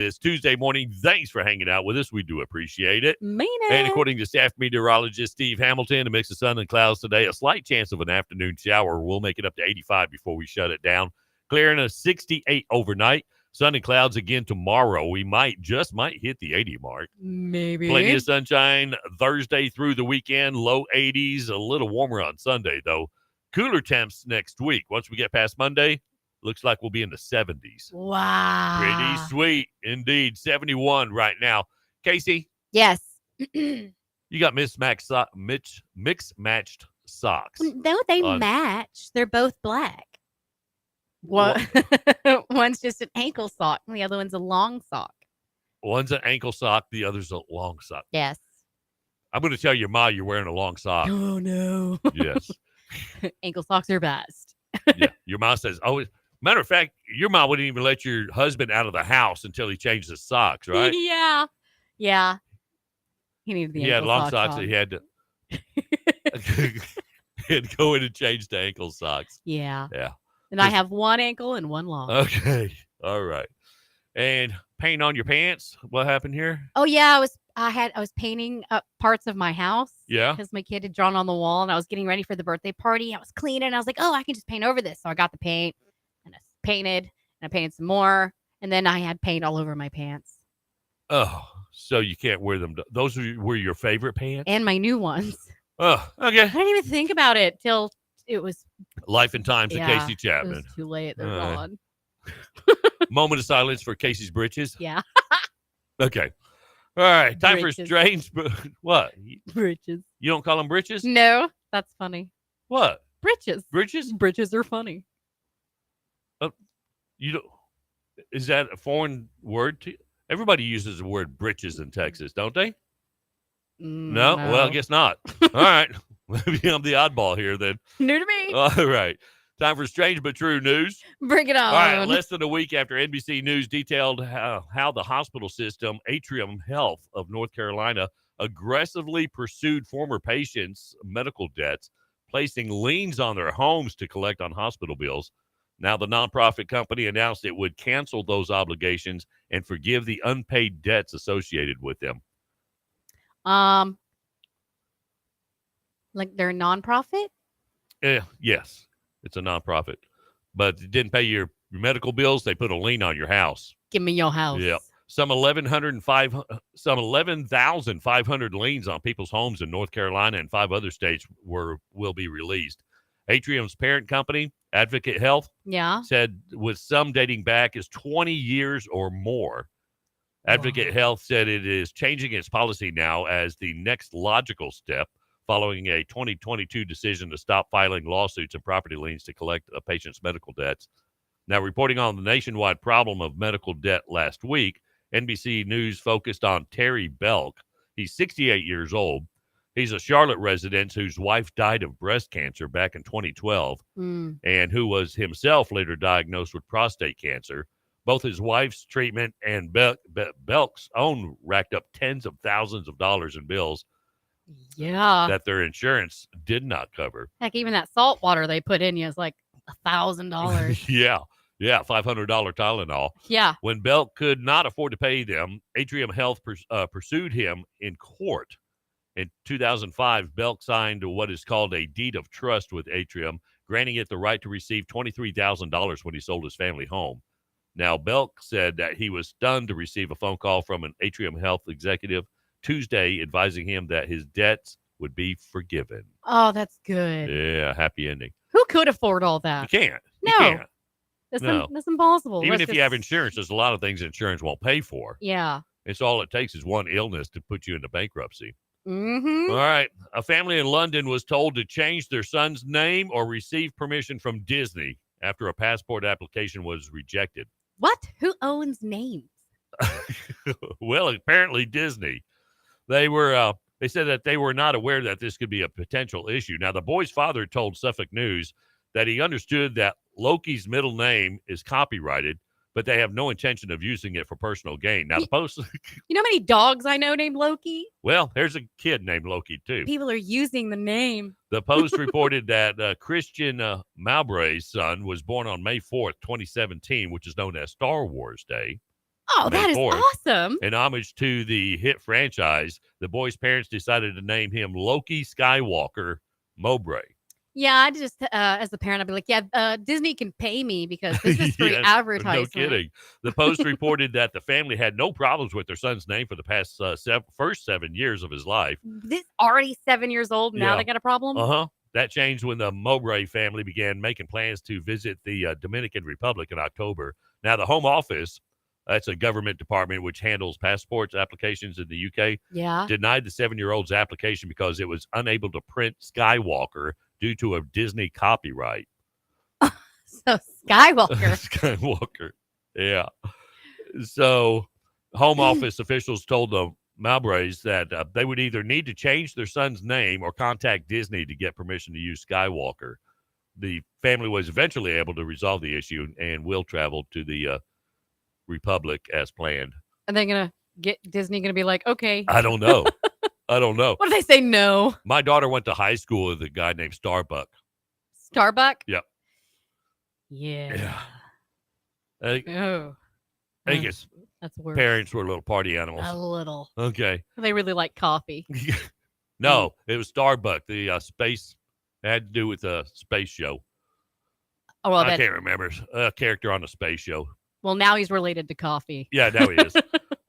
It's Tuesday morning. Thanks for hanging out with us. We do appreciate it. Mean And it. according to staff meteorologist Steve Hamilton, a mix of sun and clouds today, a slight chance of an afternoon shower. We'll make it up to 85 before we shut it down. Clearing a 68 overnight. Sun and clouds again tomorrow. We might hit the 80 mark. Maybe. Plenty of sunshine Thursday through the weekend. Low 80s. A little warmer on Sunday, though. Cooler temps next week. Once we get past Monday, looks like we'll be in the 70s. Wow. Pretty sweet indeed. 71 right now. Casey, Yes. you got mixed-matched socks. No, they match. They're both black. One, one's just an ankle sock, and the other one's a long sock. One's an ankle sock. The other's a long sock. Yes. I'm going to tell your ma you're wearing a long sock. Oh, no. Yes. Ankle socks are best. Yeah. Your ma says, oh, matter of fact, your mom wouldn't even let your husband out of the house until he changed his socks, right? Yeah. Yeah. He needed the He had ankle long socks socks on. that he had to go in and change to ankle socks. Yeah. Yeah. And I have one ankle and one long. Okay. All right. And paint on your pants. What happened here? Oh yeah, I was painting up parts of my house. Yeah. Because my kid had drawn on the wall, and I was getting ready for the birthday party. I was cleaning, and I was like, oh, I can just paint over this. So I got the paint, and I painted, and I painted some more, and then I had paint all over my pants. Oh, so you can't wear them. Those were your favorite pants? And my new ones. Oh, okay. I didn't even think about it till it was Life and Times of Casey It Chapman. was too late. They're All right. gone. Moment of silence for Casey's britches. Yeah. Okay. All right. Time for Britches. strange. What? Britches. You don't call them britches? No, that's funny. What? Britches. Britches? Britches are funny. You don't. Is that a foreign word to you? Everybody uses the word britches in Texas, don't they? No? Well, I guess not. All right. Maybe I'm the oddball here then. New to me. All right. Time for strange but true news. Bring it on. All right. Less than a week after NBC News detailed how the hospital system, Atrium Health of North Carolina, aggressively pursued former patients' medical debts, placing liens on their homes to collect on hospital bills. Now, the nonprofit company announced it would cancel those obligations and forgive the unpaid debts associated with them. Like they're a nonprofit? Yes, it's a nonprofit, but it didn't pay your medical bills. They put a lien on your house. Give me your house. Yeah, some 11,500 liens on people's homes in North Carolina and 5 other states will be released. Atrium's parent company, Advocate Health, said with some dating back as 20 years or more. Advocate Health said it is changing its policy now as the next logical step following a 2022 decision to stop filing lawsuits and property liens to collect a patient's medical debts. Now, reporting on the nationwide problem of medical debt last week, NBC News focused on Terry Belk. He's 68 years old. He's a Charlotte resident whose wife died of breast cancer back in 2012 and who was himself later diagnosed with prostate cancer. Both his wife's treatment and Belk's own racked up tens of thousands of dollars in bills that their insurance did not cover. Heck, even that salt water they put in you is like $1,000. Yeah, $500 Tylenol. Yeah. When Belk could not afford to pay them, Atrium Health pursued him in court. In 2005, Belk signed what is called a deed of trust with Atrium, granting it the right to receive $23,000 when he sold his family home. Now, Belk said that he was stunned to receive a phone call from an Atrium Health executive Tuesday advising him that his debts would be forgiven. Oh, that's good. Yeah, happy ending. Who could afford all that? You can't. No. You can't. That's impossible. Even if you have insurance, there's a lot of things insurance won't pay for. Yeah. It's all it takes is one illness to put you into bankruptcy. Mm-hmm. All right. A family in London was told to change their son's name or receive permission from Disney after a passport application was rejected. What? Who owns names? Well, apparently Disney. They said that they were not aware that this could be a potential issue. Now, the boy's father told Suffolk News that he understood that Loki's middle name is copyrighted, but they have no intention of using it for personal gain. Now, the Post... You know how many dogs I know named Loki? Well, there's a kid named Loki, too. People are using the name. The Post reported that Christian Mowbray's son was born on May 4th, 2017, which is known as Star Wars Day. Oh, that is awesome. In homage to the hit franchise, the boy's parents decided to name him Loki Skywalker Mowbray. Yeah, I just, as a parent, I'd be like, yeah, Disney can pay me because this is free advertising. No kidding. The Post reported that the family had no problems with their son's name for the past first 7 years of his life. This already 7 years old. Now they got a problem? Uh-huh. That changed when the Mowbray family began making plans to visit the Dominican Republic in October. Now, the Home Office, that's a government department which handles passports applications in the UK, denied the 7-year-old's application because it was unable to print Skywalker due to a Disney copyright. So Skywalker. Skywalker. Yeah. So Home Office officials told the Mowbrays that they would either need to change their son's name or contact Disney to get permission to use Skywalker. The family was eventually able to resolve the issue and will travel to the Republic as planned. Are they going to get Disney going to be like, okay? I don't know. What if they say no? My daughter went to high school with a guy named Starbuck. Starbuck? Yep. Yeah. I think his parents were little party animals. A little. Okay. They really like coffee. No, it was Starbuck. The space had to do with the space show. Oh, well, I can't remember. A character on the space show. Well, now he's related to coffee. Yeah, now he is.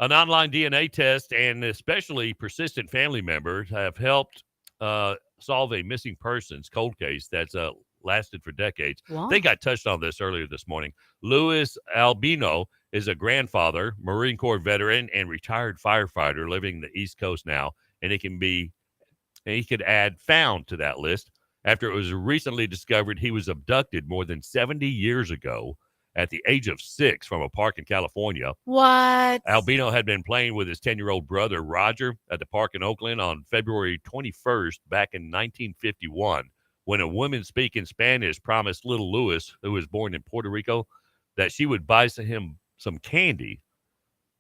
An online DNA test and especially persistent family members have helped solve a missing persons cold case that's lasted for decades. Wow. They got touched on this earlier this morning. Louis Albino is a grandfather, Marine Corps veteran, and retired firefighter living in the East Coast now. And he could add found to that list after it was recently discovered he was abducted more than 70 years ago at the age of 6 from a park in California. What? Albino had been playing with his 10-year-old brother, Roger, at the park in Oakland on February 21st back in 1951 when a woman speaking Spanish promised little Louis, who was born in Puerto Rico, that she would buy him some candy.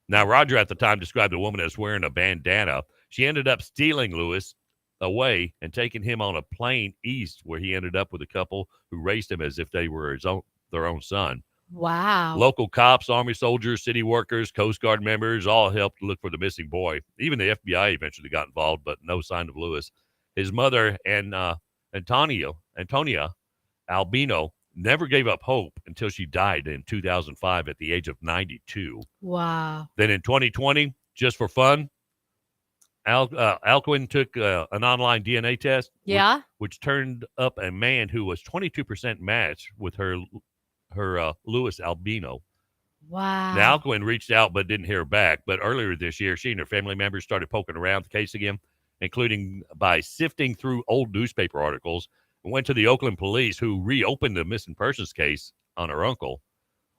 Now, Roger at the time described the woman as wearing a bandana. She ended up stealing Louis away and taking him on a plane east where he ended up with a couple who raised him as if they were their own son. Wow. Local cops, Army soldiers, city workers, Coast Guard members all helped look for the missing boy. Even the FBI eventually got involved, but no sign of Louis. His mother and Antonia Albino never gave up hope until she died in 2005 at the age of 92. Wow. Then in 2020, just for fun, Alcuin took an online DNA test. Yeah. Which turned up a man who was 22% matched with her Louis Albino. Wow. Now, Alcuin reached out but didn't hear back. But earlier this year, she and her family members started poking around the case again, including by sifting through old newspaper articles, and went to the Oakland police, who reopened the missing persons case on her uncle.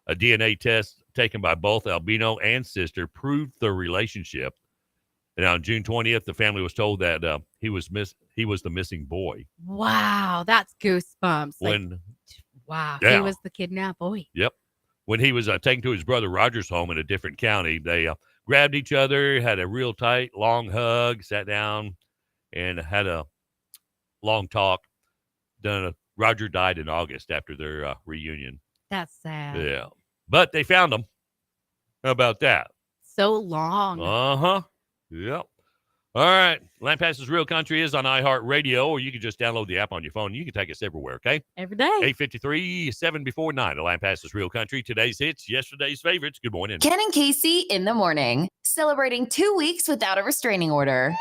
A DNA test taken by both Albino and sister proved their relationship. And on June 20th, the family was told that he was the missing boy. Wow, that's goosebumps. Wow, yeah. He was the kidnapped boy. Yep. When he was taken to his brother Roger's home in a different county, they grabbed each other, had a real tight, long hug, sat down, and had a long talk. Then Roger died in August after their reunion. That's sad. Yeah. But they found him. How about that? So long. Uh-huh. Yep. All right. Land Passes Real Country is on iHeartRadio, or you can just download the app on your phone. You can take us everywhere, okay? Every day. 8:53, 7 before 9. The Land Passes Real Country. Today's hits, yesterday's favorites. Good morning. Ken and Casey in the morning, celebrating 2 weeks without a restraining order.